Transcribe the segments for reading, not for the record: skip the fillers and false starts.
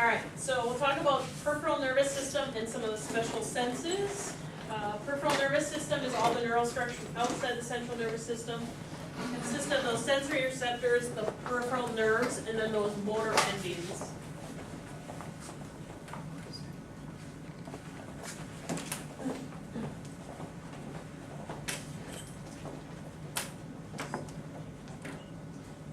Alright, so we'll talk about peripheral nervous system and some of the special senses. Peripheral nervous system is all the neural structures outside the central nervous system. It consists of those sensory receptors, the peripheral nerves, and then those motor endings.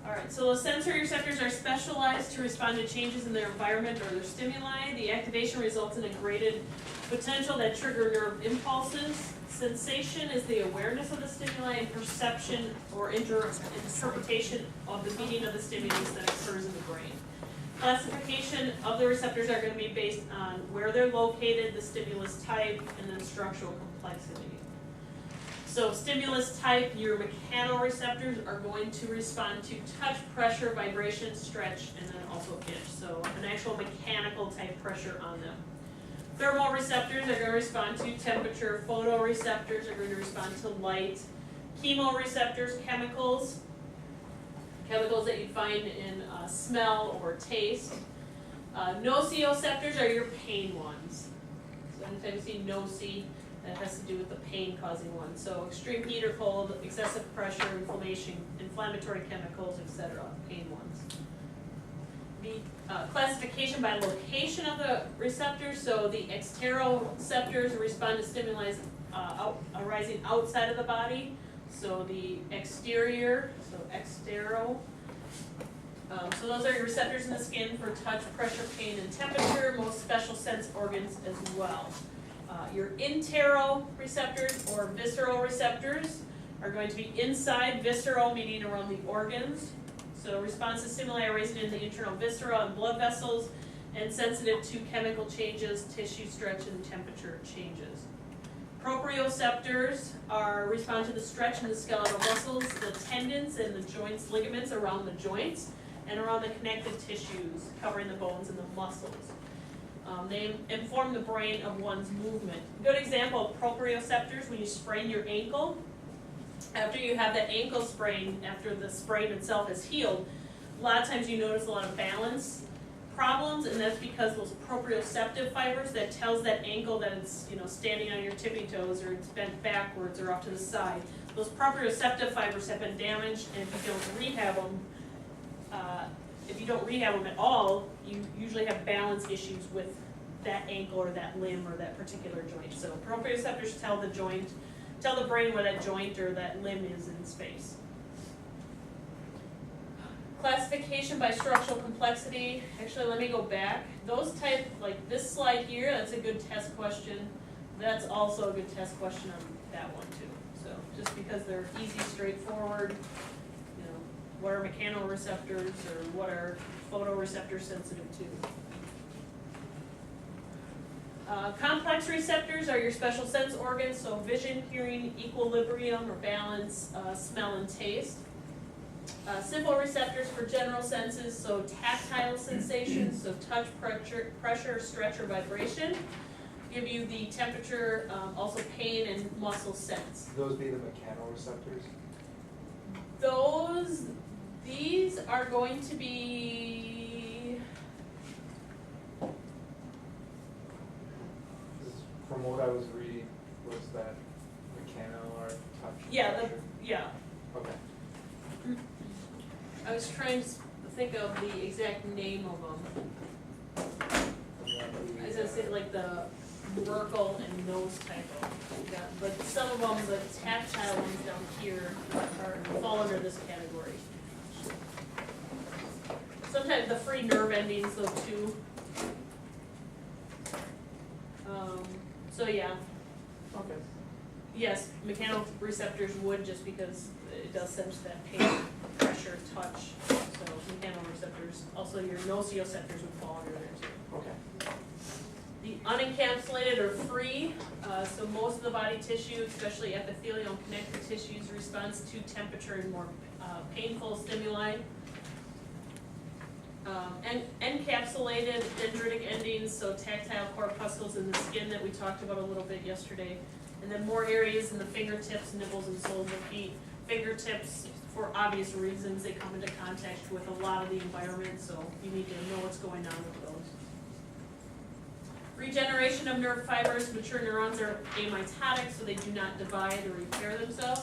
Alright, so those sensory receptors are specialized to respond to changes in their environment or their stimuli. The activation results in a graded potential that trigger nerve impulses. Sensation is the awareness of the stimuli, and perception or interpretation of the meaning of the stimulus that occurs in the brain. Classification of the receptors are going to be based on where they're located, the stimulus type, and then structural complexity. So stimulus type, your mechanoreceptors are going to respond to touch, pressure, vibration, stretch, and then also itch. So an actual mechanical type pressure on them. Thermoreceptors are going to respond to temperature. Photoreceptors are going to respond to light. Chemoreceptors, chemicals that you find in smell or taste. Nociceptors are your pain ones. So anytime you see noci, that has to do with the pain-causing one. So extreme heat or cold, excessive pressure, inflammation, inflammatory chemicals, etc. Pain ones. The classification by location of the receptors. So the exteroceptors respond to stimuli arising outside of the body. So the exterior, so extero. So those are your receptors in the skin for touch, pressure, pain, and temperature. Most special sense organs as well. Your interoreceptors or visceral receptors are going to be inside, visceral meaning around the organs. So response to stimuli arising in the internal viscera and blood vessels, and sensitive to chemical changes, tissue stretch, and temperature changes. Proprioceptors respond to the stretch in the skeletal muscles, the tendons and the joints, ligaments around the joints, and around the connective tissues covering the bones and the muscles. They inform the brain of one's movement. Good example of proprioceptors, when you sprain your ankle. After you have that ankle sprain, after the sprain itself is healed, a lot of times you notice a lot of balance problems, and that's because those proprioceptive fibers that tells that ankle that it's standing on your tippy toes, or it's bent backwards or off to the side. Those proprioceptive fibers have been damaged, and if you don't rehab them, at all, you usually have balance issues with that ankle or that limb or that particular joint. So proprioceptors tell the brain where that joint or that limb is in space. Classification by structural complexity. Actually, let me go back. Those type, like this slide here, that's a good test question. That's also a good test question on that one too. So just because they're easy, straightforward, what are mechanoreceptors or what are photoreceptors sensitive to? Complex receptors are your special sense organs, so vision, hearing, equilibrium or balance, smell and taste. Simple receptors for general senses, so tactile sensations, so touch, pressure, stretch, or vibration. Give you the temperature, also pain and muscle sense. Those be the mechanoreceptors? These are going to be, from what I was reading, was that mechano or touch? yeah, pressure? yeah. Okay. I was trying to think of the exact name of them. I was gonna say like the Merkel and nose type of, yeah, but some of them, the tactile ones down here, fall under this category. Sometimes the free nerve endings, though, too. So yeah. Okay. Yes, mechanoreceptors would, just because it does sense that pain, pressure, touch. So mechanoreceptors, also your nocioceptors would fall under there too. Okay. The unencapsulated or free, so most of the body tissue, especially epithelial and connective tissues, responds to temperature and more painful stimuli. Encapsulated dendritic endings, so tactile corpuscles in the skin that we talked about a little bit yesterday. And then more areas in the fingertips, nipples, and soles of feet. Fingertips, for obvious reasons, they come into contact with a lot of the environment, so you need to know what's going on with those. Regeneration of nerve fibers, mature neurons are amitotic, so they do not divide or repair themselves.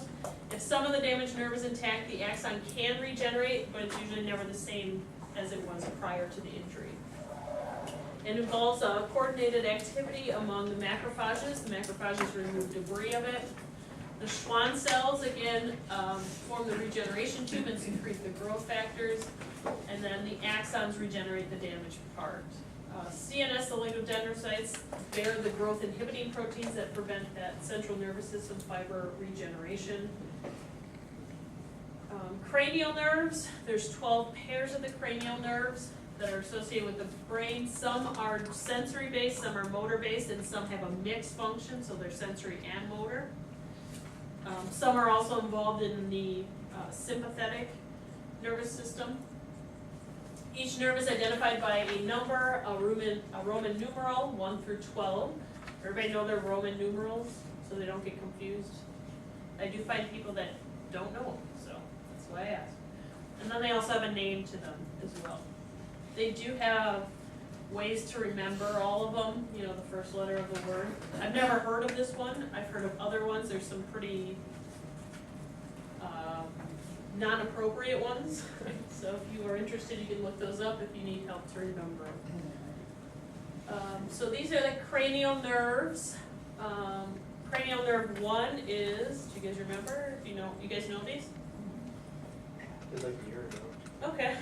If some of the damaged nerve is intact, the axon can regenerate, but it's usually never the same as it was prior to the injury. It involves a coordinated activity among the macrophages. The macrophages remove debris of it. The Schwann cells, again, form the regeneration tube and secrete the growth factors. And then the axons regenerate the damaged part. CNS, the oligodendrocytes, bear the growth inhibiting proteins that prevent that central nervous system fiber regeneration. Cranial nerves, there's 12 pairs of the cranial nerves that are associated with the brain. Some are sensory based, some are motor based, and some have a mixed function, so they're sensory and motor. Some are also involved in the sympathetic nervous system. Each nerve is identified by a number, a Roman numeral, 1 through 12. Everybody know their Roman numerals, so they don't get confused. I do find people that don't know them, so that's why I asked. And then they also have a name to them as well. They do have ways to remember all of them, you know, the first letter of the word. I've never heard of this one. I've heard of other ones. There's some pretty non-appropriate ones. So if you are interested, you can look those up if you need help to remember. So these are the cranial nerves. Cranial nerve 1 is, do you guys remember? If you know, you guys know these? It was like a year ago. Okay.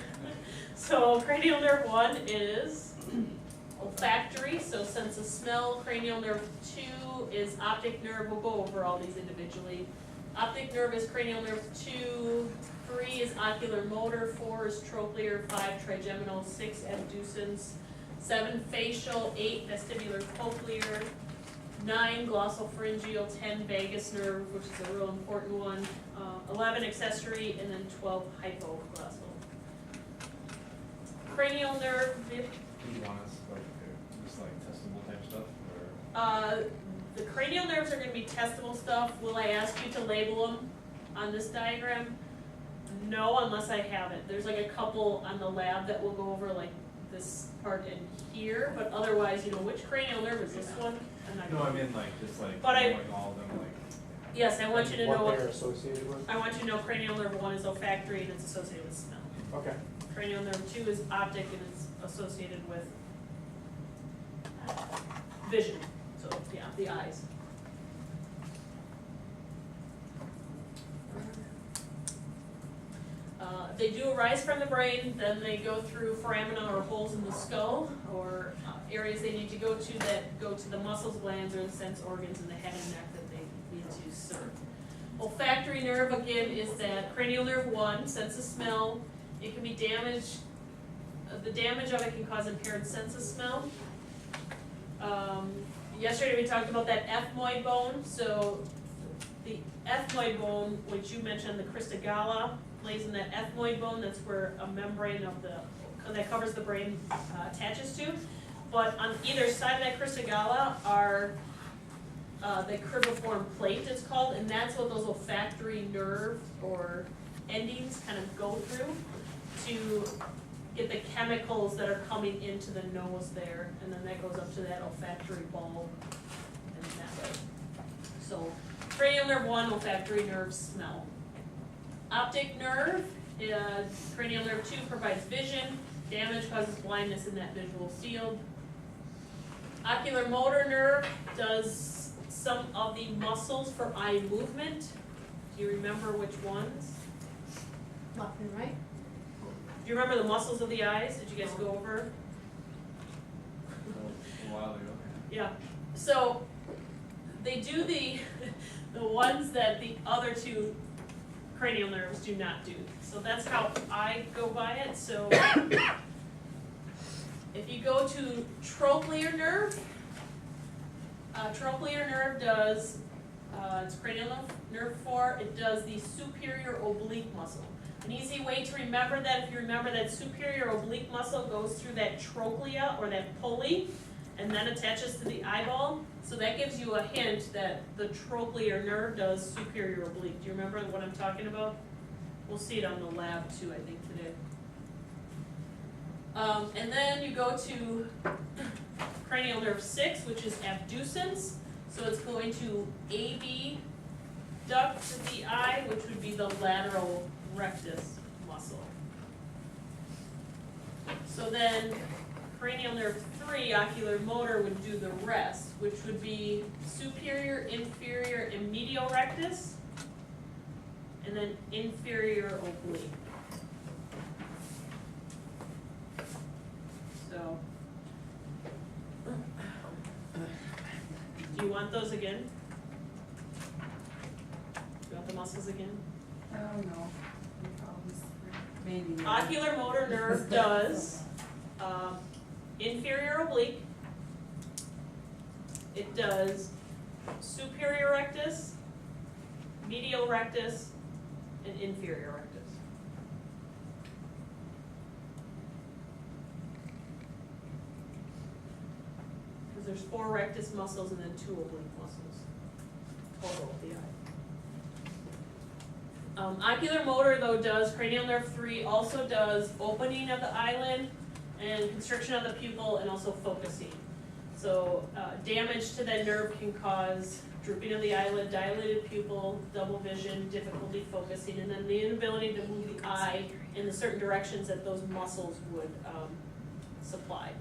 So cranial nerve 1 is olfactory, so sense of smell. Cranial nerve 2 is optic nerve. We'll go over all these individually. Optic nerve is cranial nerve 2, 3 is ocular motor, 4 is trochlear, 5 trigeminal, 6 abducens, 7 facial, 8 vestibular cochlear, 9 glossopharyngeal, 10 vagus nerve, which is a real important one, 11 accessory, and then 12 hypoglossal. Cranial nerve. Do you want us just like testable type stuff, or? The cranial nerves are going to be testable stuff. Will I ask you to label them on this diagram? No, unless I have it. There's like a couple on the lab that we'll go over, like this part in here, but otherwise, you know, which cranial nerve is this one? I'm not No, gonna- I mean like just like But knowing all of them, like. Yes, I want you to know What they're what, associated with? I want you to know cranial nerve 1 is olfactory and it's associated with smell. Okay. Cranial nerve 2 is optic and it's associated with vision. So, yeah, the eyes. They do arise from the brain, then they go through foramina or holes in the skull, or areas they need to go to that go to the muscles, glands, or the sense organs in the head and neck that they need to serve. Olfactory nerve, again, is that cranial nerve 1, sense of smell. It can be damaged. The damage of it can cause impaired sense of smell. Yesterday we talked about that ethmoid bone. So the ethmoid bone, which you mentioned, the crista galla, lays in that ethmoid bone. That's where a membrane of that covers the brain attaches to. But on either side of that crista galla are the cribriform plate, it's called, and that's what those olfactory nerve or endings kind of go through to get the chemicals that are coming into the nose there, and then that goes up to that olfactory bulb and that way. So cranial nerve 1, olfactory nerve, smell. Optic nerve, cranial nerve 2 provides vision. Damage causes blindness in that visual field. Ocular motor nerve does some of the muscles for eye movement. Do you remember which ones? Left and right. Do you remember the muscles of the eyes? Did you guys go over? A while ago. Yeah. So they do the ones that the other 2 cranial nerves do not do. So that's how I go by it. So if you go to trochlear nerve does, it's cranial nerve 4, it does the superior oblique muscle. An easy way to remember that, if you remember that superior oblique muscle goes through that trochlea or that pulley and then attaches to the eyeball. So that gives you a hint that the trochlear nerve does superior oblique. Do you remember what I'm talking about? We'll see it on the lab too, I think, today. And then you go to cranial nerve 6, which is abducens. So it's going to abduct the eye, which would be the lateral rectus muscle. So then cranial nerve 3, ocular motor, would do the rest, which would be superior, inferior, and medial rectus, and then inferior oblique. So, do you want those again? Do you want the muscles again? Oh, no. Maybe. Ocular motor nerve does inferior oblique. It does superior rectus, medial rectus, and inferior rectus. Because there's 4 rectus muscles and then 2 oblique muscles total of the eye. Ocular motor, though, does, cranial nerve 3 also does opening of the eyelid and constriction of the pupil and also focusing. So damage to that nerve can cause drooping of the eyelid, dilated pupil, double vision, difficulty focusing, and then the inability to move the eye in the certain directions that those muscles would supply.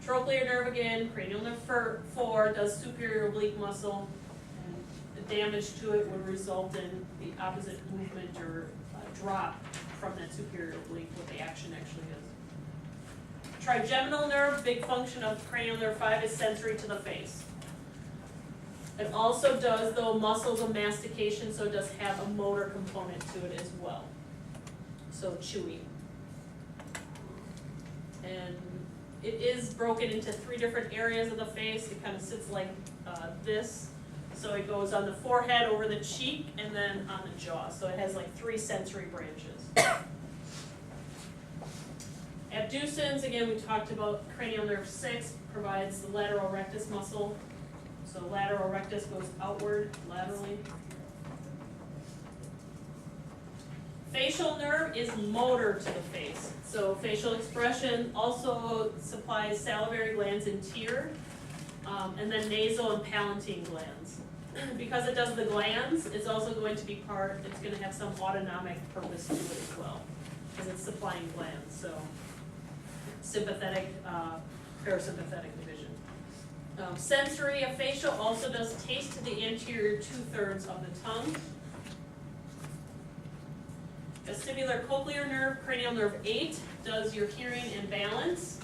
Trochlear nerve again, cranial nerve 4 does superior oblique muscle. Damage to it would result in the opposite movement or drop from that superior oblique, what the action actually is. Trigeminal nerve, big function of cranial nerve 5 is sensory to the face. It also does, though, muscles of mastication, so it does have a motor component to it as well. So chewing. And it is broken into 3 different areas of the face. It kind of sits like this. So it goes on the forehead, over the cheek, and then on the jaw. So it has like 3 sensory branches. Abducens, again, we talked about cranial nerve 6, provides the lateral rectus muscle. So lateral rectus goes outward, laterally. Facial nerve is motor to the face. So facial expression also supplies salivary glands and tear, and then nasal and palatine glands. Because it does the glands, it's also going to be it's going to have some autonomic purpose to it as well, because it's supplying glands, so sympathetic, parasympathetic division. Sensory of facial also does taste to the anterior 2/3 of the tongue. Vestibular cochlear nerve, cranial nerve 8, does your hearing and balance.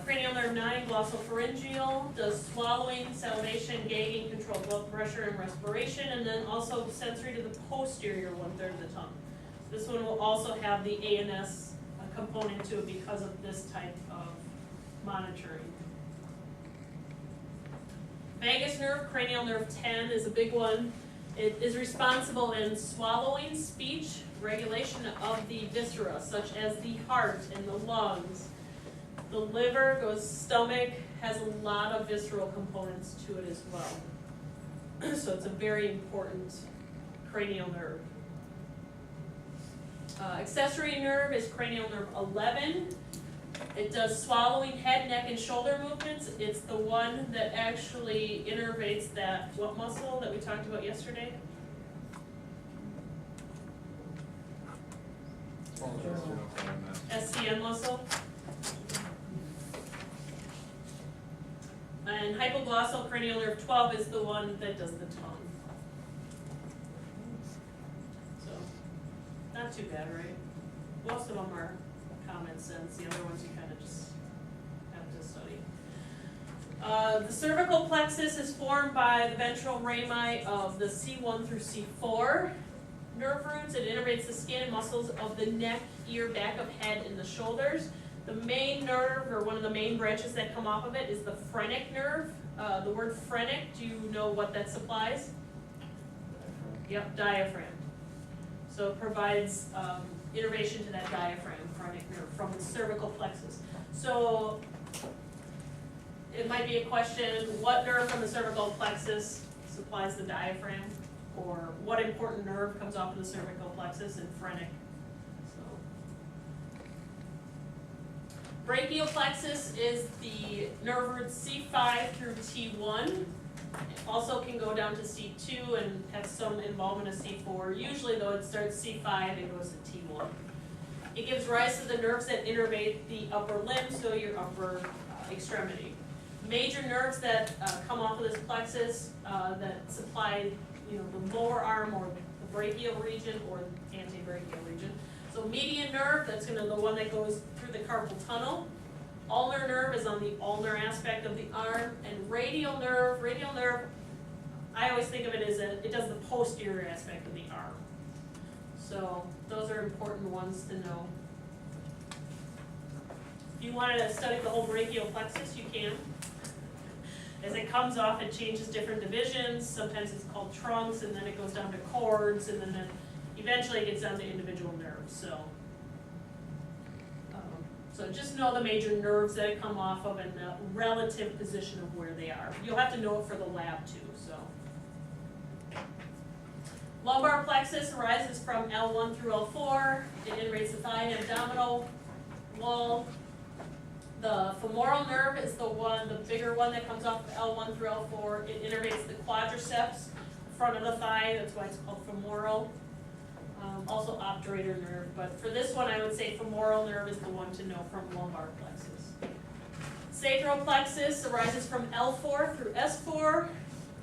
Cranial nerve 9, glossopharyngeal, does swallowing, salivation, gagging, controlled blood pressure and respiration, and then also sensory to the posterior 1/3 of the tongue. This one will also have the ANS component to it because of this type of monitoring. Vagus nerve, cranial nerve 10 is a big one. It is responsible in swallowing, speech, regulation of the viscera, such as the heart and the lungs. The liver goes stomach, has a lot of visceral components to it as well. So it's a very important cranial nerve. Accessory nerve is cranial nerve 11. It does swallowing, head, neck, and shoulder movements. It's the one that actually innervates that, what muscle that we talked about yesterday? SCM muscle. And hypoglossal cranial nerve 12 is the one that does the tongue. So, not too bad, right? Most of them are common sense, the other ones you kind of just have to study. The cervical plexus is formed by the ventral rami of the C1 through C4 nerve roots. It innervates the skin and muscles of the neck, ear, back of head, and the shoulders. The main nerve, or one of the main branches that come off of it, is the phrenic nerve. The word phrenic, do you know what that supplies? Yep, diaphragm. So it provides innervation to that diaphragm, phrenic nerve, from the cervical plexus. So it might be a question, what nerve from the cervical plexus supplies the diaphragm? Or what important nerve comes off of the cervical plexus and phrenic? So Brachial plexus is the nerve roots C5 through T1. It also can go down to C2 and have some involvement of C4. Usually though it starts C5 and goes to T1. It gives rise to the nerves that innervate the upper limb, so your upper extremity. Major nerves that come off of this plexus that supply, the lower arm or the brachial region or antebrachial region. So median nerve, that's the one that goes through the carpal tunnel. Ulnar nerve is on the ulnar aspect of the arm, and radial nerve, I always think of it as it does the posterior aspect of the arm. So those are important ones to know. If you wanted to study the whole brachial plexus, you can. As it comes off, it changes different divisions. Sometimes it's called trunks, and then it goes down to cords, and then eventually it gets down to individual nerves. So just know the major nerves that come off of and the relative position of where they are. You'll have to know it for the lab too. Lumbar plexus arises from L1 through L4. It innervates the thigh and abdominal wall. The femoral nerve is the bigger one that comes off of L1 through L4. It innervates the quadriceps, the front of the thigh. That's why it's called femoral. Also obturator nerve, but for this one I would say femoral nerve is the one to know from lumbar plexus. Sacral plexus arises from L4 through S4,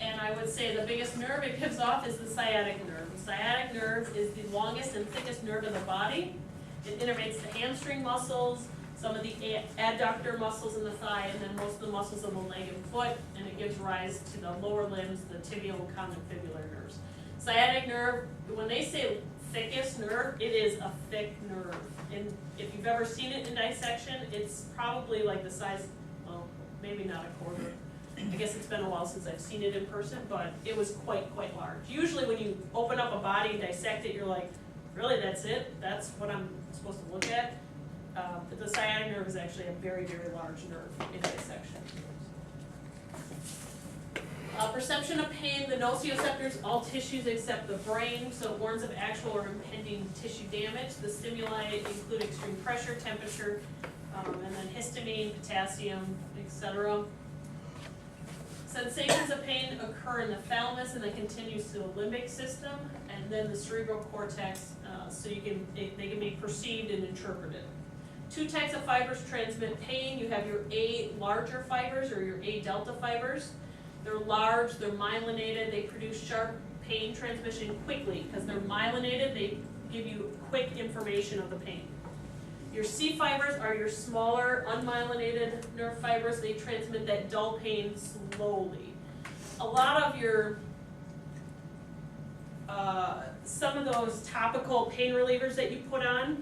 and I would say the biggest nerve it gives off is the sciatic nerve. The sciatic nerve is the longest and thickest nerve in the body. It innervates the hamstring muscles, some of the adductor muscles in the thigh, and then most of the muscles of the leg and foot, and it gives rise to the lower limbs, the tibial and condyfibular nerves. Sciatic nerve, when they say thickest nerve, it is a thick nerve. And if you've ever seen it in dissection, it's probably like the size, well, maybe not a quarter. I guess it's been a while since I've seen it in person, but it was quite large. Usually when you open up a body and dissect it, you're like, really, that's it? That's what I'm supposed to look at? But the sciatic nerve is actually a very large nerve in dissection. Perception of pain, the nociceptors, all tissues except the brain, so it warns of actual or impending tissue damage. The stimuli include extreme pressure, temperature, and then histamine, potassium, etc. Sensations of pain occur in the thalamus and then continues to the limbic system, and then the cerebral cortex, so they can be perceived and interpreted. Two types of fibers transmit pain. You have your A larger fibers or your A delta fibers. They're large, they're myelinated, they produce sharp pain transmission quickly. Because they're myelinated, they give you quick information of the pain. Your C fibers are your smaller, unmyelinated nerve fibers. They transmit that dull pain slowly. A lot of your, some of those topical pain relievers that you put on,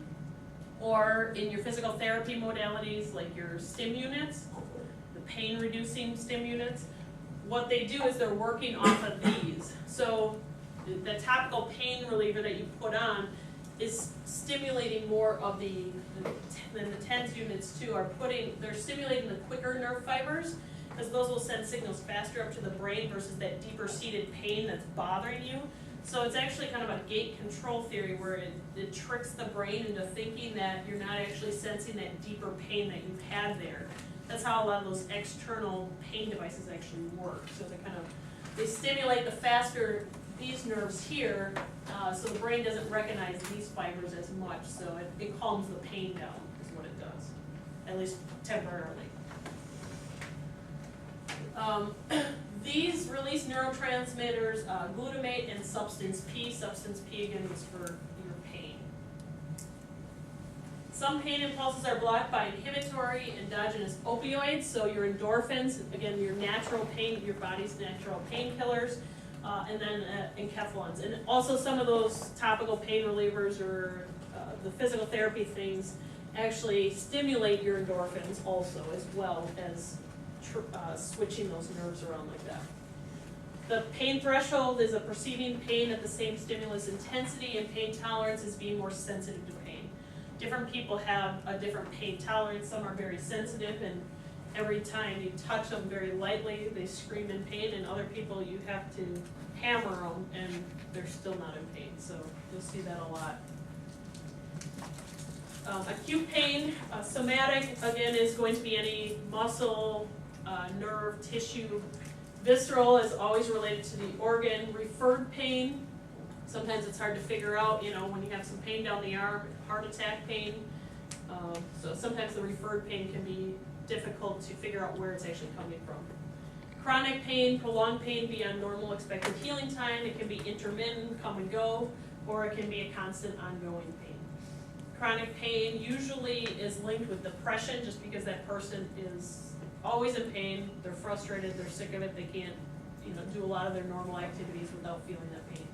or in your physical therapy modalities like your stim units, the pain reducing stim units, what they do is they're working off of these. So the topical pain reliever that you put on is stimulating more of the TENS units too, they're stimulating the quicker nerve fibers, because those will send signals faster up to the brain versus that deeper seated pain that's bothering you. So it's actually kind of a gate control theory where it tricks the brain into thinking that you're not actually sensing that deeper pain that you've had there. That's how a lot of those external pain devices actually work. So they stimulate the faster these nerves here, so the brain doesn't recognize these fibers as much. So it calms the pain down is what it does, at least temporarily. These release neurotransmitters, glutamate and substance P. Substance P again is for your pain. Some pain impulses are blocked by inhibitory endogenous opioids, so your endorphins, again your natural pain, your body's natural painkillers, and then enkephalins. And also some of those topical pain relievers or the physical therapy things actually stimulate your endorphins also, as well as switching those nerves around like that. The pain threshold is a perceiving pain at the same stimulus intensity, and pain tolerance is being more sensitive to pain. Different people have a different pain tolerance. Some are very sensitive, and every time you touch them very lightly, they scream in pain, and other people you have to hammer them, and they're still not in pain. So you'll see that a lot. Acute pain, somatic, again, is going to be any muscle, nerve, tissue. Visceral is always related to the organ. Referred pain, sometimes it's hard to figure out, when you have some pain down the arm, heart attack pain. So sometimes the referred pain can be difficult to figure out where it's actually coming from. Chronic pain, prolonged pain beyond normal expected healing time. It can be intermittent, come and go, or it can be a constant ongoing pain. Chronic pain usually is linked with depression, just because that person is always in pain, they're frustrated, they're sick of it, they can't, do a lot of their normal activities without feeling that pain.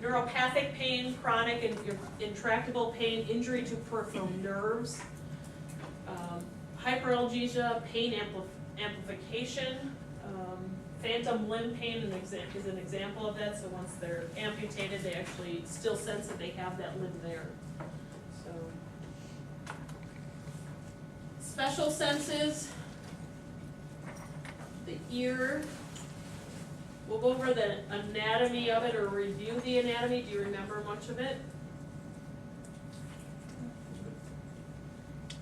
Neuropathic pain, chronic and intractable pain, injury to peripheral nerves. Hyperalgesia, pain amplification. Phantom limb pain is an example of that, so once they're amputated, they actually still sense that they have that limb there. So, special senses, the ear. We'll go over the anatomy of it or review the anatomy. Do you remember much of it?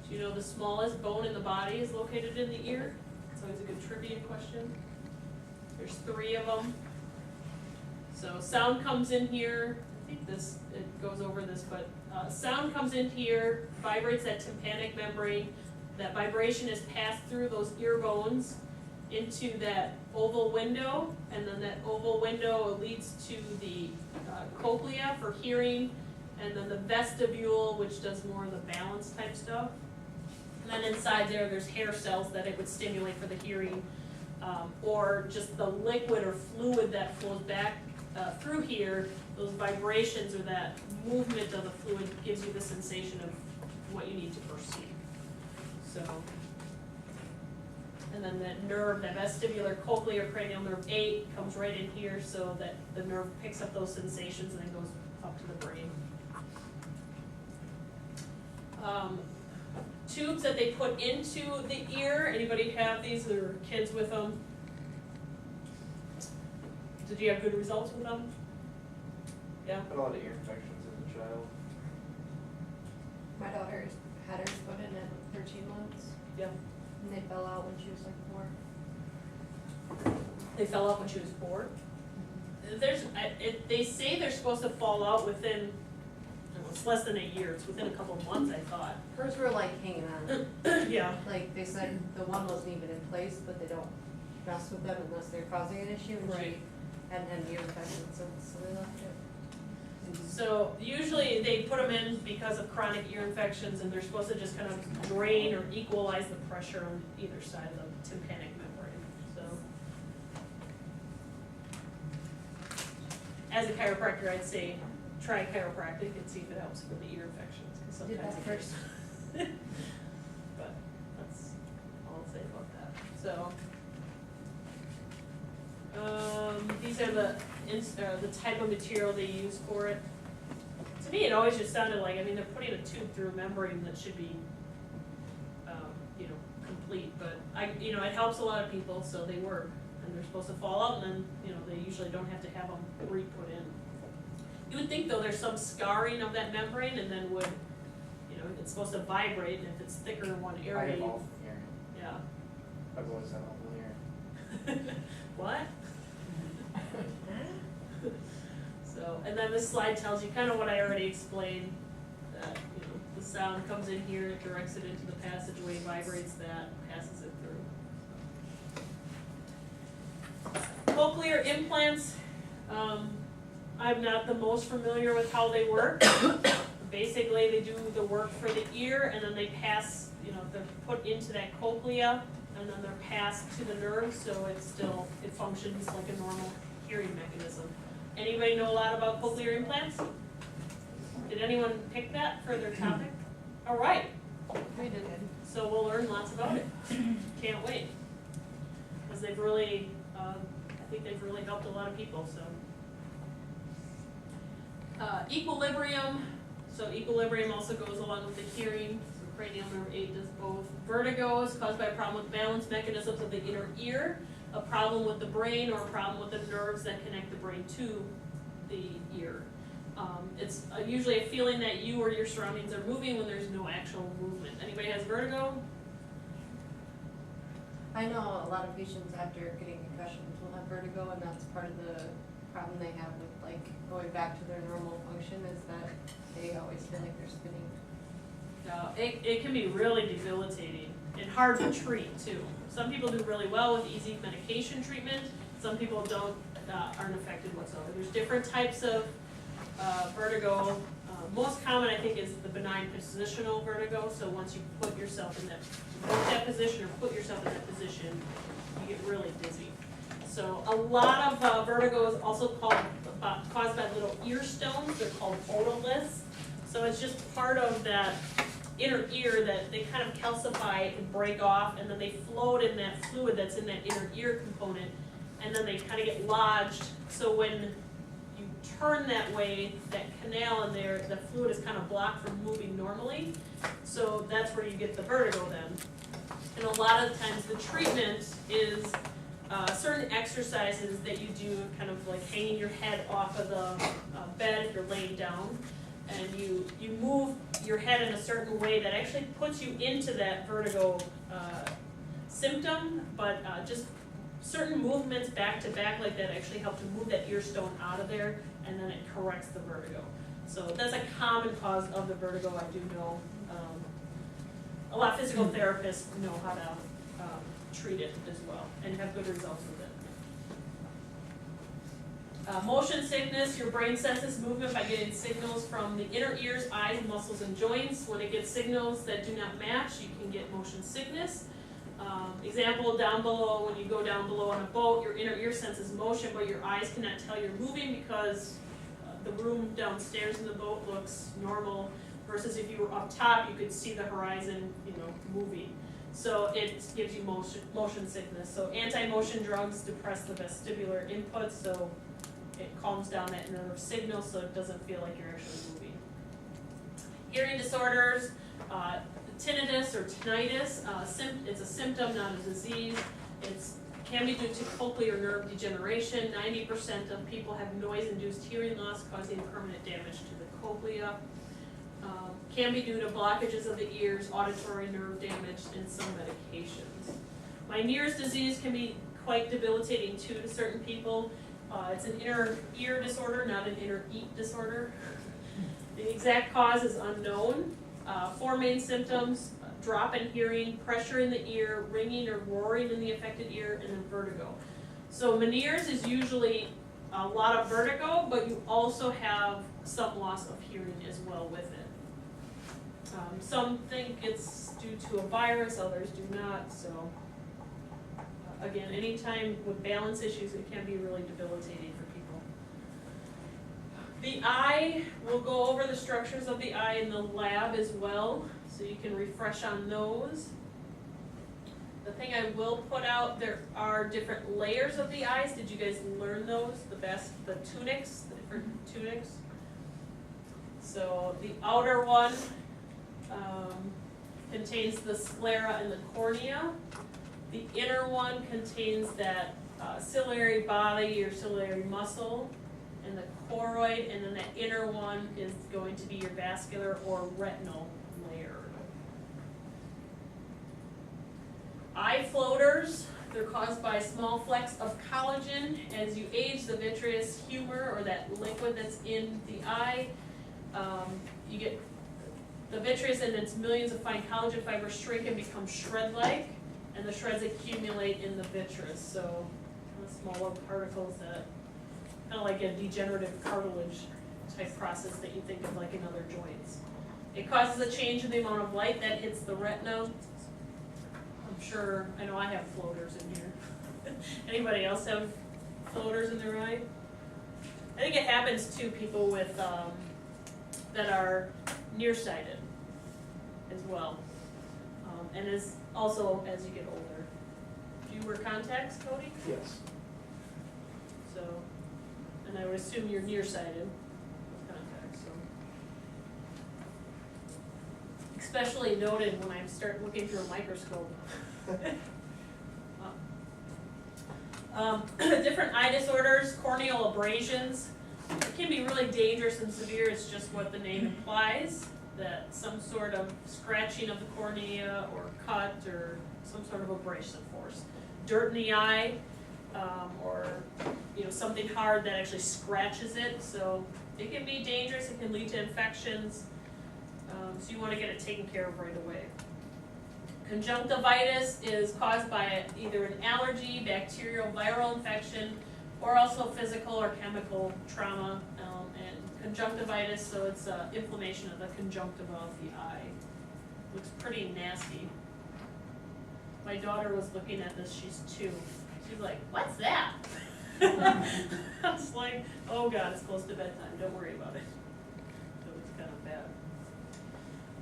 Do you know the smallest bone in the body is located in the ear? It's always a good trivia question. There's 3 of them. So sound comes in here. I think it goes over this, but sound comes in here, vibrates that tympanic membrane. That vibration is passed through those ear bones into that oval window, and then that oval window leads to the cochlea for hearing, and then the vestibule, which does more of the balance type stuff. And then inside there's hair cells that it would stimulate for the hearing, or just the liquid or fluid that flows back through here. Those vibrations or that movement of the fluid gives you the sensation of what you need to perceive. So, and then that nerve, that vestibular cochlear cranial nerve 8 comes right in here, so that the nerve picks up those sensations and then goes up to the brain. Tubes that they put into the ear. Anybody have these or kids with them? Did you have good results with them? Yeah? Had a lot of ear infections as a child. My daughter had hers put in at 13 months, Yeah. and they fell out when she was like 4. They fell out when she was 4. They say they're supposed to fall out within, it's less than a year. It's within a couple of months, I thought. Hers were like hanging on. Yeah. Like they said, the one wasn't even in place, but they don't mess with them unless they're causing an issue, and Right. she hadn't had ear infection since, so they left it. So usually they put them in because of chronic ear infections, and they're supposed to just kind of drain or equalize the pressure on either side of the tympanic membrane. So, as a chiropractor, I'd say try chiropractic and see if it helps with the ear infections, because Did sometimes that it first. can. But that's all I'll say about that. So, these are the type of material they use for it. To me, it always just sounded like, they're putting a tube through a membrane that should be, complete, but it helps a lot of people, so they work, and they're supposed to fall out, and then, they usually don't have to have them re-put in. You would think, though, there's some scarring of that membrane, and then it's supposed to vibrate, and if it's thicker in one I area, have all ear. yeah. I've always had all ear. What? So, and then this slide tells you kind of what I already explained, that, the sound comes in here, it directs it into the passageway, vibrates that, passes it through. Cochlear implants, I'm not the most familiar with how they work. Basically, they do the work for the ear, and then they pass, they're put into that cochlea, and then they're passed to the nerve, so it functions like a normal hearing mechanism. Anybody know a lot about cochlear implants? Did anyone pick that for their topic? All right, We did. so we'll learn lots about it. Can't wait. Because they've really, I think they've really helped a lot of people, so. Equilibrium, so equilibrium also goes along with the hearing, so cranial nerve 8 does both. Vertigo is caused by a problem with balance mechanisms of the inner ear, a problem with the brain, or a problem with the nerves that connect the brain to the ear. It's usually a feeling that you or your surroundings are moving when there's no actual movement. Anybody has vertigo? I know a lot of patients after getting concussions will have vertigo, and that's part of the problem they have with like going back to their normal function is that they always feel like they're spinning. It can be really debilitating and hard to treat too. Some people do really well with easy medication treatment. Some people aren't affected whatsoever. There's different types of vertigo. Most common, I think, is the benign positional vertigo. So once you put yourself in that position or put yourself in that position, you get really dizzy. So a lot of vertigo is also caused by little ear stones. They're called otoliths. So it's just part of that inner ear that they kind of calcify and break off, and then they float in that fluid that's in that inner ear component, and then they kind of get lodged. So when you turn that way, that canal in there, the fluid is kind of blocked from moving normally. So that's where you get the vertigo then. And a lot of the times the treatment is certain exercises that you do, kind of like hanging your head off of the bed if you're laying down, and you move your head in a certain way that actually puts you into that vertigo symptom, but just certain movements back to back like that actually help to move that ear stone out of there, and then it corrects the vertigo. So that's a common cause of the vertigo, I do know. A lot of physical therapists know how to treat it as well and have good results with it. Motion sickness, your brain senses movement by getting signals from the inner ears, eyes, muscles, and joints. When it gets signals that do not match, you can get motion sickness. Example, down below, when you go down below on a boat, your inner ear senses motion, but your eyes cannot tell you're moving because the room downstairs in the boat looks normal, versus if you were up top, you could see the horizon, moving. So it gives you motion sickness. So anti-motion drugs depress the vestibular input, so it calms down that nerve signal so it doesn't feel like you're actually moving. Hearing disorders, tinnitus or tinnitus, it's a symptom, not a disease. It can be due to cochlear nerve degeneration. 90% of people have noise-induced hearing loss causing permanent damage to the cochlea. Can be due to blockages of the ears, auditory nerve damage, and some medications. Meniere's disease can be quite debilitating too to certain people. It's an inner ear disorder, not an inner eat disorder. The exact cause is unknown. 4 main symptoms: drop in hearing, pressure in the ear, ringing or roaring in the affected ear, and then vertigo. So Meniere's is usually a lot of vertigo, but you also have some loss of hearing as well with it. Some think it's due to a virus, others do not. So again, anytime with balance issues, it can be really debilitating for people. The eye, we'll go over the structures of the eye in the lab as well, so you can refresh on those. The thing I will put out, there are different layers of the eyes. Did you guys learn those? The tunics, the different tunics. So the outer one contains the sclera and the cornea. The inner one contains that ciliary body or ciliary muscle and the choroid, and then that inner one is going to be your vascular or retinal layer. Eye floaters, they're caused by small flecks of collagen. As you age, the vitreous humor, or that liquid that's in the eye, you get the vitreous and its millions of fine collagen fibers shrink and become shred-like, and the shreds accumulate in the vitreous. So smaller particles that kind of like a degenerative cartilage type process that you think of like in other joints. It causes a change in the amount of light that hits the retina. I'm sure, I know I have floaters in here. Anybody else have floaters in their eye? I think it happens to people with that are nearsighted as well, and is also as you get older. Do you wear contacts, Cody? Yes. So, and I would assume you're nearsighted with contacts. So, especially noted when I start looking through a microscope. Different eye disorders, corneal abrasions. It can be really dangerous and severe, it's just what the name implies, that some sort of scratching of the cornea or cut or some sort of abrasive force. Dirt in the eye, or something hard that actually scratches it, so it can be dangerous, it can lead to infections, so you want to get it taken care of right away. Conjunctivitis is caused by either an allergy, bacterial, viral infection, or also physical or chemical trauma, and conjunctivitis, so it's inflammation of the conjunctiva of the eye. Looks pretty nasty. My daughter was looking at this, she's 2. She's like, what's that? I was like, oh God, it's close to bedtime, don't worry about it. So it's kind of bad.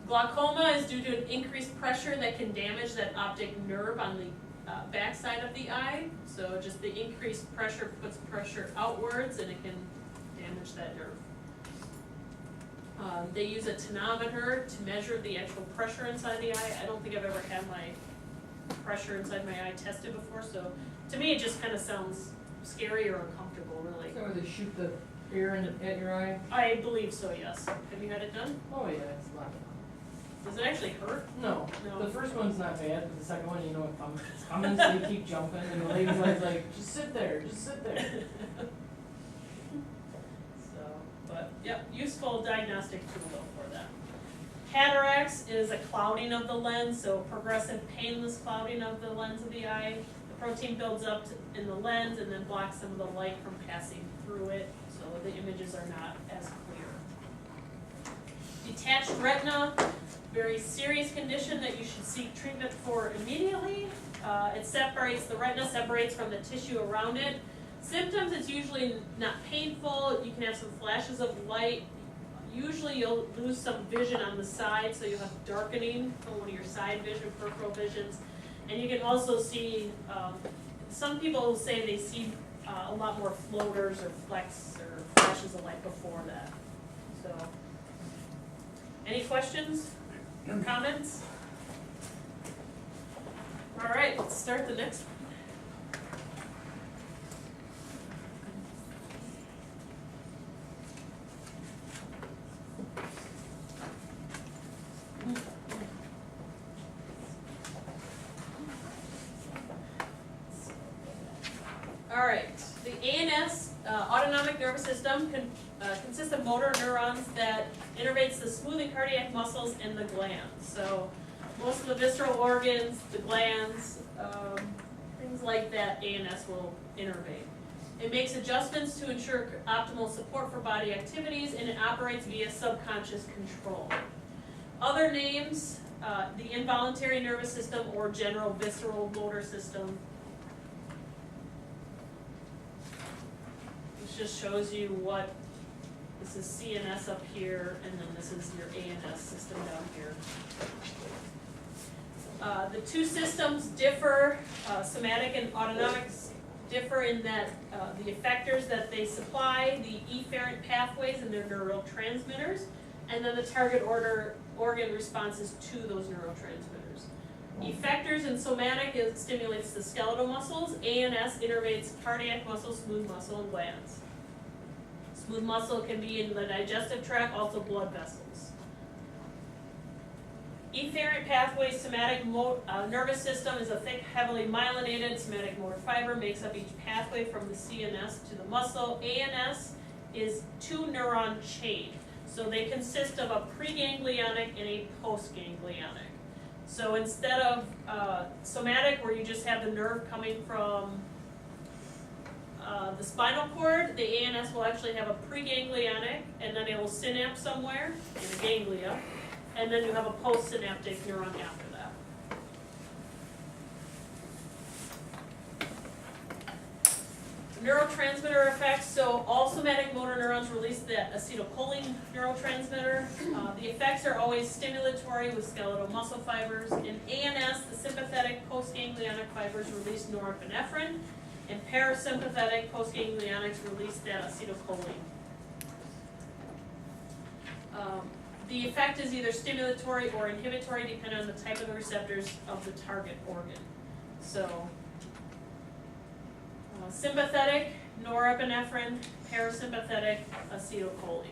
Glaucoma is due to an increased pressure that can damage that optic nerve on the backside of the eye. So just the increased pressure puts pressure outwards and it can damage that nerve. They use a tonometer to measure the actual pressure inside the eye. I don't think I've ever had my pressure inside my eye tested before, so to me it just kind of sounds scary or uncomfortable, really. Is that where they shoot the air at your eye? I believe so, yes. Have you had it done? Oh yeah, it's not. Does it actually hurt? No, No. the first one's not bad, but the second one, it's coming, so you keep jumping, and the lady's always like, just sit there, just sit there. So, but, yep, useful diagnostic tool though for that. Cataracts is a clouding of the lens, so progressive painless clouding of the lens of the eye. The protein builds up in the lens and then blocks some of the light from passing through it, so the images are not as clear. Detached retina, very serious condition that you should seek treatment for immediately. It separates, the retina separates from the tissue around it. Symptoms, it's usually not painful, you can have some flashes of light. Usually you'll lose some vision on the side, so you'll have darkening from one of your side vision, peripheral visions. And you can also see, some people say they see a lot more floaters or flecks or flashes of light before that. So, any questions or comments? All right, let's start the next one. All right, the ANS, autonomic nervous system, consists of motor neurons that innervates the smoothing cardiac muscles and the glands. So most of the visceral organs, the glands, things like that, ANS will innervate. It makes adjustments to ensure optimal support for body activities, and it operates via subconscious control. Other names, the involuntary nervous system or general visceral motor system. This just shows you what, this is CNS up here, and then this is your ANS system down here. The two systems differ, somatic and autonomic differ in that the effectors that they supply, the efferent pathways and their neurotransmitters, and then the target organ responses to those neurotransmitters. Effectors in somatic, it stimulates the skeletal muscles. ANS innervates cardiac muscle, smooth muscle, and glands. Smooth muscle can be in the digestive tract, also blood vessels. Efferent pathway, somatic nervous system is a thick, heavily myelinated somatic motor fiber, makes up each pathway from the CNS to the muscle. ANS is 2-neuron chain. So they consist of a preganglionic and a postganglionic. So instead of somatic, where you just have the nerve coming from the spinal cord, the ANS will actually have a preganglionic, and then it will synapse somewhere in the ganglia, and then you have a postsynaptic neuron after that. Neurotransmitter effects, so all somatic motor neurons release the acetylcholine neurotransmitter. The effects are always stimulatory with skeletal muscle fibers. In ANS, the sympathetic postganglionic fibers release norepinephrine, and parasympathetic postganglionics release that acetylcholine. The effect is either stimulatory or inhibitory depending on the type of the receptors of the target organ. So, sympathetic norepinephrine, parasympathetic, acetylcholine.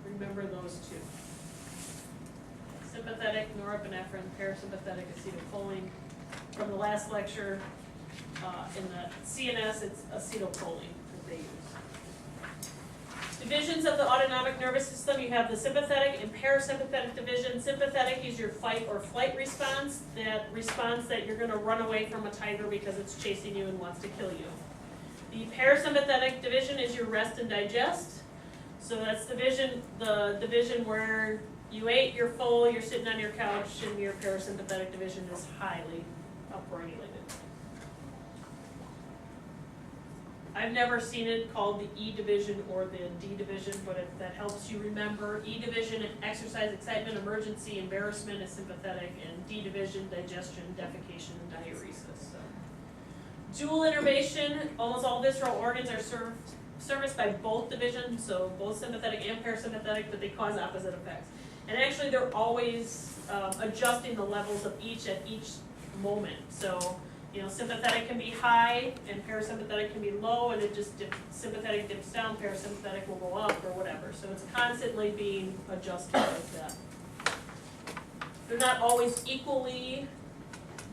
Remember those two. Sympathetic, norepinephrine, parasympathetic, acetylcholine. From the last lecture, in the CNS, it's acetylcholine that they use. Divisions of the autonomic nervous system, you have the sympathetic and parasympathetic division. Sympathetic is your fight or flight response, that response that you're gonna run away from a tiger because it's chasing you and wants to kill you. The parasympathetic division is your rest and digest. So that's the division where you ate, you're full, you're sitting on your couch, and your parasympathetic division is highly upregulated. I've never seen it called the E division or the D division, but if that helps you remember, E division, exercise, excitement, emergency, embarrassment is sympathetic, and D division, digestion, defecation, and diuresis. So, dual innervation, almost all visceral organs are serviced by both divisions, so both sympathetic and parasympathetic, but they cause opposite effects. And actually, they're always adjusting the levels of each at each moment. So, sympathetic can be high and parasympathetic can be low, and it just sympathetic dips down, parasympathetic will go up or whatever. So it's constantly being adjusted like that. They're not always equally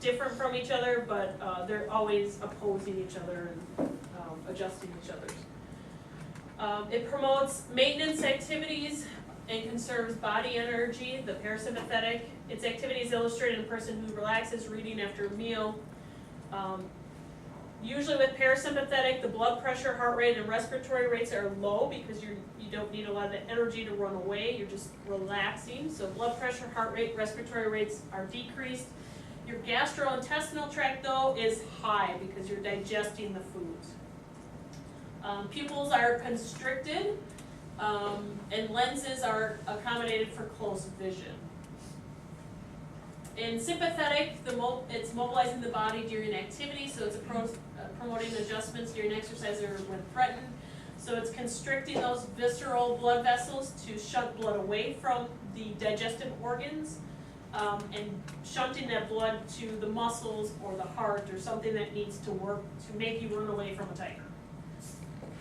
different from each other, but they're always opposing each other and adjusting each other's. It promotes maintenance activities and conserves body energy. The parasympathetic, its activities illustrated in a person who relaxes, reading after a meal. Usually with parasympathetic, the blood pressure, heart rate, and respiratory rates are low because you don't need a lot of energy to run away, you're just relaxing. So blood pressure, heart rate, respiratory rates are decreased. Your gastrointestinal tract, though, is high because you're digesting the foods. Pupils are constricted, and lenses are accommodated for close vision. In sympathetic, it's mobilizing the body during activity, so it's promoting adjustments during exercise or when threatened. So it's constricting those visceral blood vessels to shunt blood away from the digestive organs, and shunting that blood to the muscles or the heart or something that needs to work to make you run away from a tiger.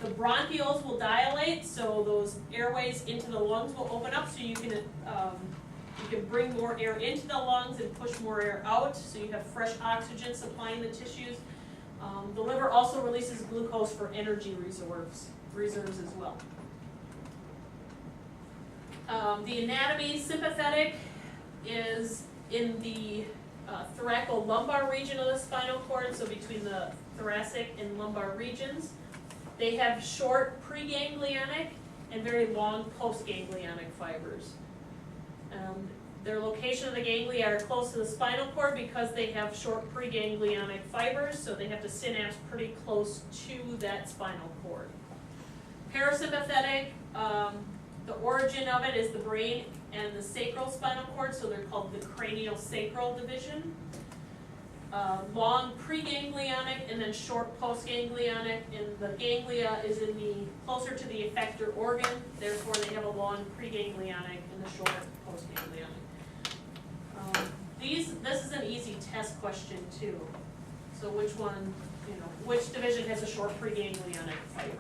The bronchioles will dilate, so those airways into the lungs will open up, so you can bring more air into the lungs and push more air out, so you have fresh oxygen supplying the tissues. The liver also releases glucose for energy reserves as well. The anatomy, sympathetic is in the thoracolumbar region of the spinal cord, so between the thoracic and lumbar regions. They have short preganglionic and very long postganglionic fibers. Their location of the ganglia are close to the spinal cord because they have short preganglionic fibers, so they have to synapse pretty close to that spinal cord. Parasympathetic, the origin of it is the brain and the sacral spinal cord, so they're called the craniosacral division. Long preganglionic and then short postganglionic, and the ganglia is in the closer to the effector organ, therefore they have a long preganglionic and the short postganglionic. This is an easy test question too. So which one, which division has a short preganglionic fiber?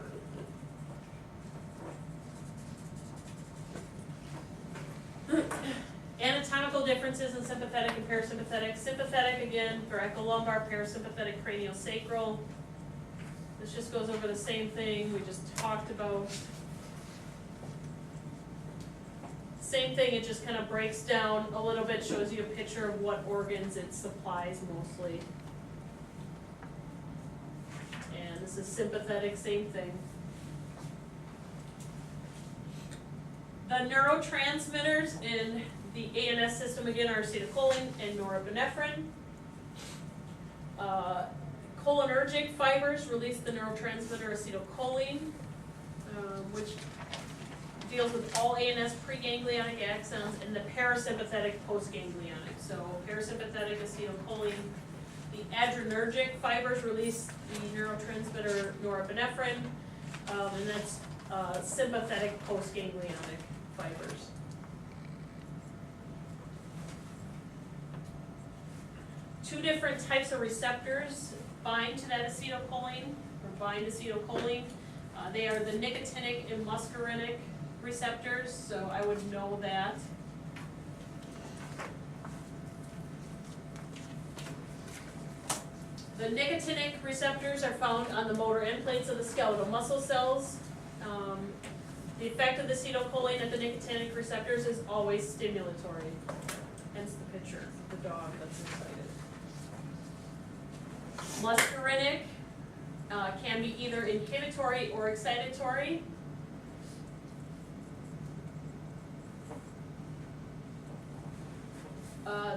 Anatomical differences in sympathetic and parasympathetic. Sympathetic, again, thoracolumbar, parasympathetic, craniosacral. This just goes over the same thing we just talked about. Same thing, it just kind of breaks down a little bit, shows you a picture of what organs it supplies mostly. And this is sympathetic, same thing. The neurotransmitters in the ANS system, again, are acetylcholine and norepinephrine. Cholinergic fibers release the neurotransmitter acetylcholine, which deals with all ANS preganglionic axons, and the parasympathetic postganglionic. So parasympathetic acetylcholine. The adrenergic fibers release the neurotransmitter norepinephrine, and that's sympathetic postganglionic fibers. Two different types of receptors bind to that acetylcholine, or bind acetylcholine. They are the nicotinic and muscarinic receptors, so I would know that. The nicotinic receptors are found on the motor end plates of the skeletal muscle cells. The effect of the acetylcholine at the nicotinic receptors is always stimulatory, hence the picture, the dog that's excited. Muscarinic can be either inhibitory or excitatory.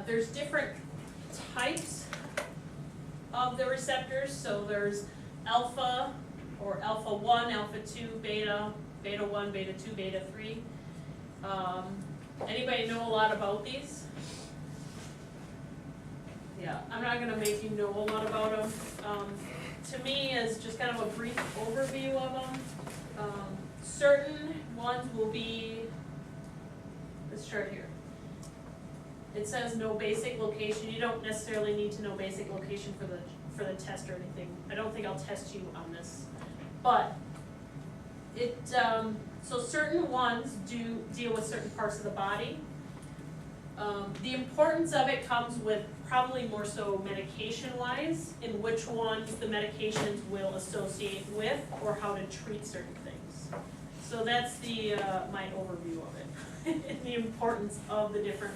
There's different types of the receptors, so there's alpha or alpha 1, alpha 2, beta, beta 1, beta 2, beta 3. Anybody know a lot about these? Yeah, I'm not gonna make you know a lot about them. To me, as just kind of a brief overview of them, certain ones will be this chart here. It says no basic location. You don't necessarily need to know basic location for the test or anything. I don't think I'll test you on this, but it so certain ones do deal with certain parts of the body. The importance of it comes with probably more so medication-wise, in which ones the medications will associate with or how to treat certain things. So that's the my overview of it, and the importance of the different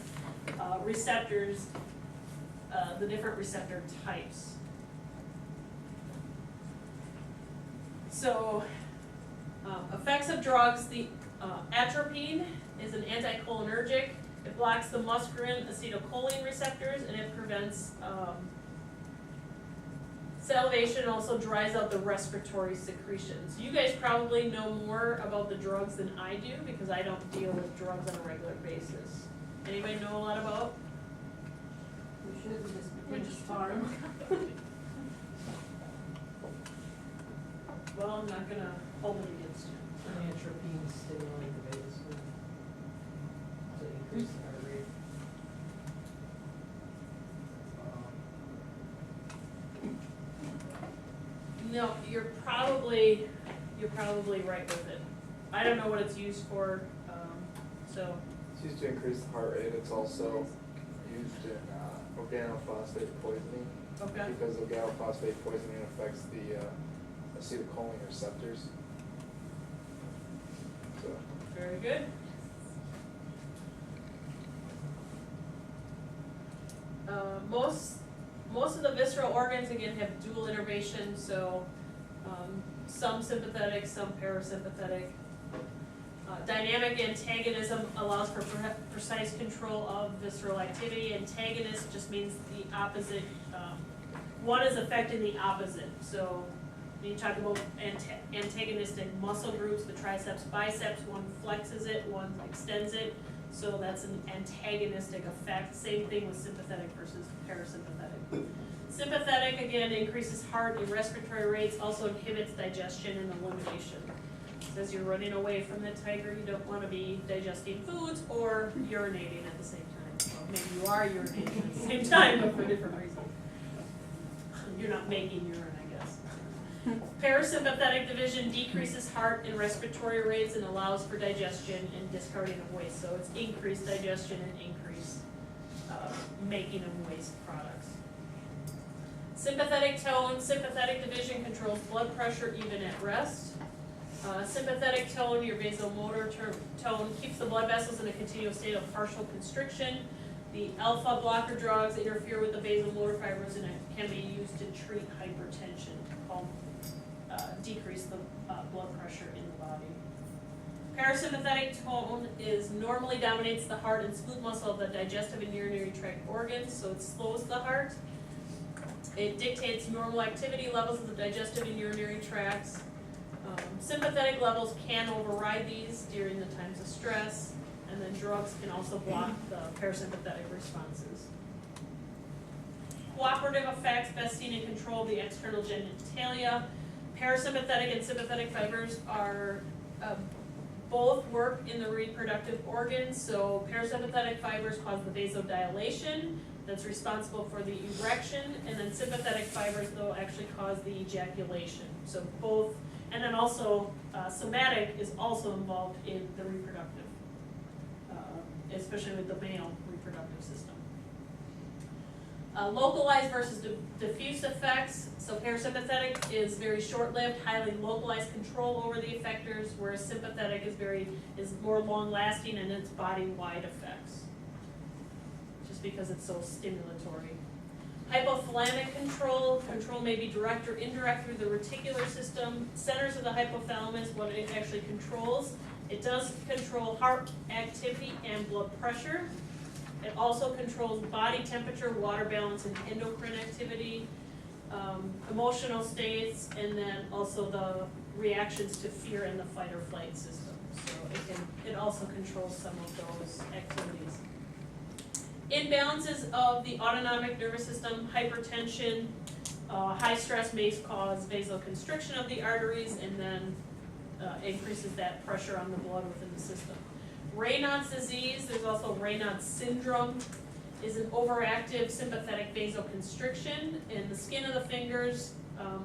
receptors, the different receptor types. So, effects of drugs, the atropine is an anticholinergic. It blocks the muscarine acetylcholine receptors, and it prevents salivation, also dries out the respiratory secretions. You guys probably know more about the drugs than I do because I don't deal with drugs on a regular basis. Anybody know a lot about? We should just farm. Well, I'm not gonna hold it against you. Atropine stimulate the vagus nerve to increase the heart rate. No, you're probably right with it. I don't know what it's used for, so. It's used to increase the heart rate. It's also used in organophosphate poisoning. Okay. Because organophosphate poisoning affects the acetylcholine receptors. So. Very good. Most of the visceral organs, again, have dual innervation, so some sympathetic, some parasympathetic. Dynamic antagonism allows for precise control of visceral activity. Antagonist just means the opposite. One is affecting the opposite. So when you talk about antagonistic muscle groups, the triceps, biceps, one flexes it, one extends it. So that's an antagonistic effect. Same thing with sympathetic versus parasympathetic. Sympathetic, again, increases heart and respiratory rates, also inhibits digestion and elimination. Says you're running away from the tiger, you don't want to be digesting foods or urinating at the same time. Well, maybe you are urinating at the same time, but for different reasons. You're not making urine, I guess. Parasympathetic division decreases heart and respiratory rates and allows for digestion and discarding of waste. So it's increased digestion and increased making of waste products. Sympathetic tone, sympathetic division controls blood pressure even at rest. Sympathetic tone, your vasomotor tone, keeps the blood vessels in a continuous state of partial constriction. The alpha blocker drugs interfere with the vasomotor fibers and it can be used to treat hypertension, decrease the blood pressure in the body. Parasympathetic tone normally dominates the heart and smooth muscle of the digestive and urinary tract organs, so it slows the heart. It dictates normal activity levels of the digestive and urinary tracts. Sympathetic levels can override these during the times of stress, and then drugs can also block the parasympathetic responses. Cooperative effects, best seen in control of the external genitalia. Parasympathetic and sympathetic fibers are both work in the reproductive organs. So parasympathetic fibers cause the vasodilation that's responsible for the erection, and then sympathetic fibers though actually cause the ejaculation. So both And then also, somatic is also involved in the reproductive, especially with the male reproductive system. Localized versus diffuse effects. So parasympathetic is very short-lived, highly localized control over the effectors, whereas sympathetic is more long-lasting and it's body-wide effects. Just because it's so stimulatory. Hypothalamic control may be direct or indirect through the reticular system. Centers of the hypothalamus, what it actually controls. It does control heart activity and blood pressure. It also controls body temperature, water balance, and endocrine activity, emotional states, and then also the reactions to fear in the fight or flight system. So it also controls some of those activities. Imbalances of the autonomic nervous system, hypertension, high stress may cause vasoconstriction of the arteries and then increases that pressure on the blood within the system. Raynaud's disease, there's also Raynaud's syndrome, is an overactive sympathetic vasoconstriction in the skin of the fingers,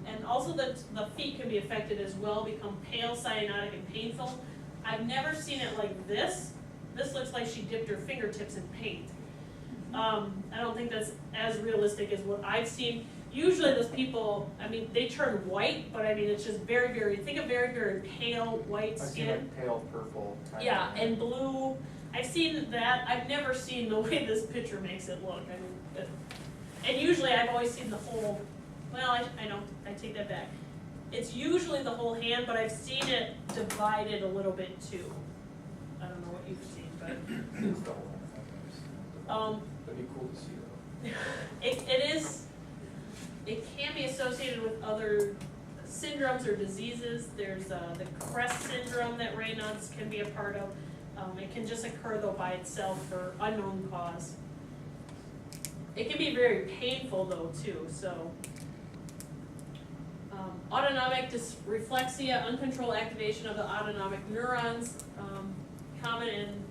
and also the feet can be affected as well, become pale, cyanotic, and painful. I've never seen it like this. This looks like she dipped her fingertips in paint. I don't think that's as realistic as what I've seen. Usually those people, I mean, they turn white, but I mean, it's just very, very, think of very, very pale white I've seen skin. like pale purple kind Yeah, of. and blue. I've seen that. I've never seen the way this picture makes it look. I mean, and usually I've always seen the whole, well, I know, I take that back. It's usually the whole hand, but I've seen it divided a little bit too. I don't know what you've seen, but. It's double. That'd be cool to see though. It can be associated with other syndromes or diseases. There's the Crest syndrome that Raynaud's can be a part of. It can just occur though by itself for unknown cause. It can be very painful though too, so. Autonomic dysreflexia, uncontrolled activation of the autonomic neurons, common in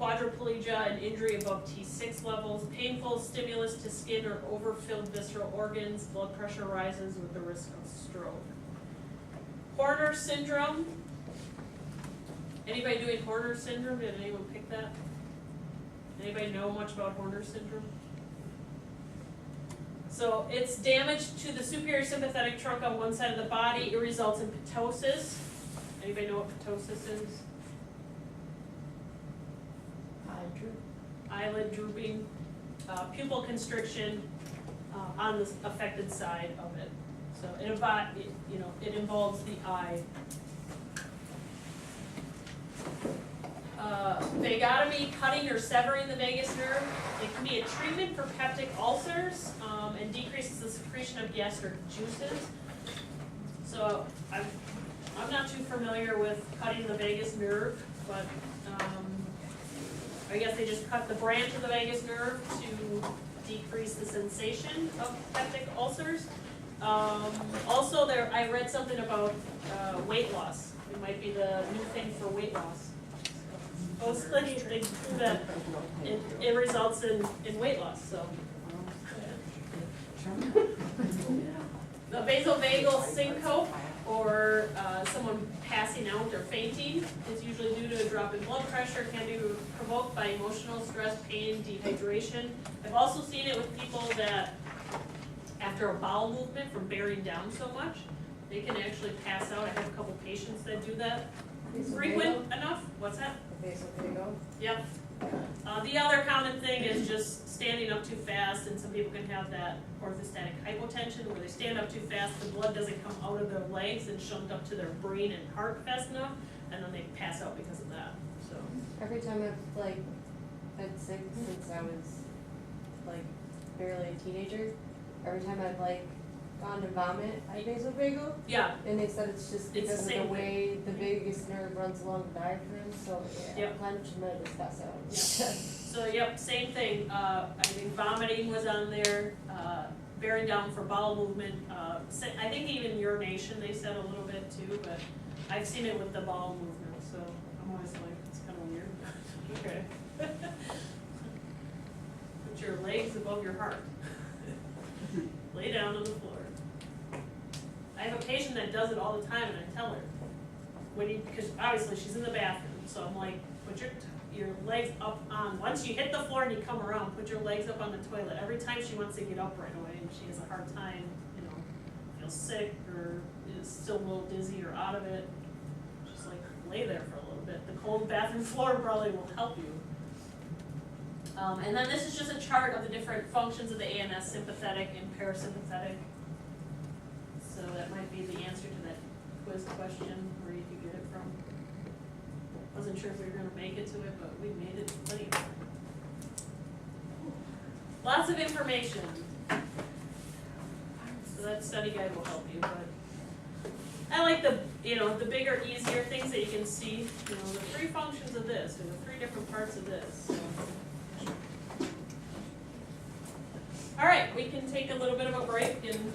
quadriplegia and injury above T6 levels, painful stimulus to skin or overfilled visceral organs, blood pressure rises with the risk of stroke. Horner syndrome. Anybody doing Horner syndrome? Did anyone pick that? Anybody know much about Horner syndrome? So it's damage to the superior sympathetic trunk on one side of the body. It results in ptosis. Anybody know what ptosis is? Eyelid drooping, pupil constriction on the affected side of it. So it involves the eye. Vagotomy, cutting or severing the vagus nerve. It can be a treatment for peptic ulcers and decreases the secretion of gastric juices. So I'm not too familiar with cutting the vagus nerve, but I guess they just cut the branch of the vagus nerve to decrease the sensation of peptic ulcers. Also, I read something about weight loss. It might be the new thing for weight loss. Mostly they do that it results in weight loss. So the vasovagal syncope, or someone passing out or fainting, is usually due to a drop in blood pressure, can be provoked by emotional stress, pain, dehydration. I've also seen it with people that, after a bowel movement from bearing down so much, they can actually pass out. I have a couple patients that do that. Frequent enough? What's that? Vasovagal. Yep. The other common thing is just standing up too fast, and some people can have that orthostatic hypotension where they stand up too fast, the blood doesn't come out of their legs and shunt up to their brain and heart fast enough, and then they pass out because of that. So Every time I've been sick since I was barely a teenager, every time I've gone to vomit, I vasovagal. yeah, And they said it's just It's because the of same the way the vagus nerve runs along the diaphragm, so yeah, Yep. clench and then it just pass out. Yep. So yep, same thing. I think vomiting was on there, bearing down for bowel movement. I think even urination they said a little bit too, but I've seen it with the bowel movement, so I'm always like, it's kind of weird. Okay. Put your legs above your heart. Lay down on the floor. I have a patient that does it all the time, and I tell her, because obviously she's in the bathroom, so I'm like, put your legs up on, once you hit the floor and you come around, put your legs up on the toilet. Every time she wants to get up right away, and she has a hard time, feels sick, or is still a little dizzy or out of it, just like lay there for a little bit. The cold bathroom floor probably will help you. And then this is just a chart of the different functions of the ANS, sympathetic and parasympathetic. So that might be the answer to that quiz question where you could get it from. Wasn't sure if we were gonna make it to it, but we made it plenty of time. Lots of information. So that study guide will help you, but I like the bigger, easier things that you can see, the 3 functions of this, or the 3 different parts of this. So. All right, we can take a little bit of a break and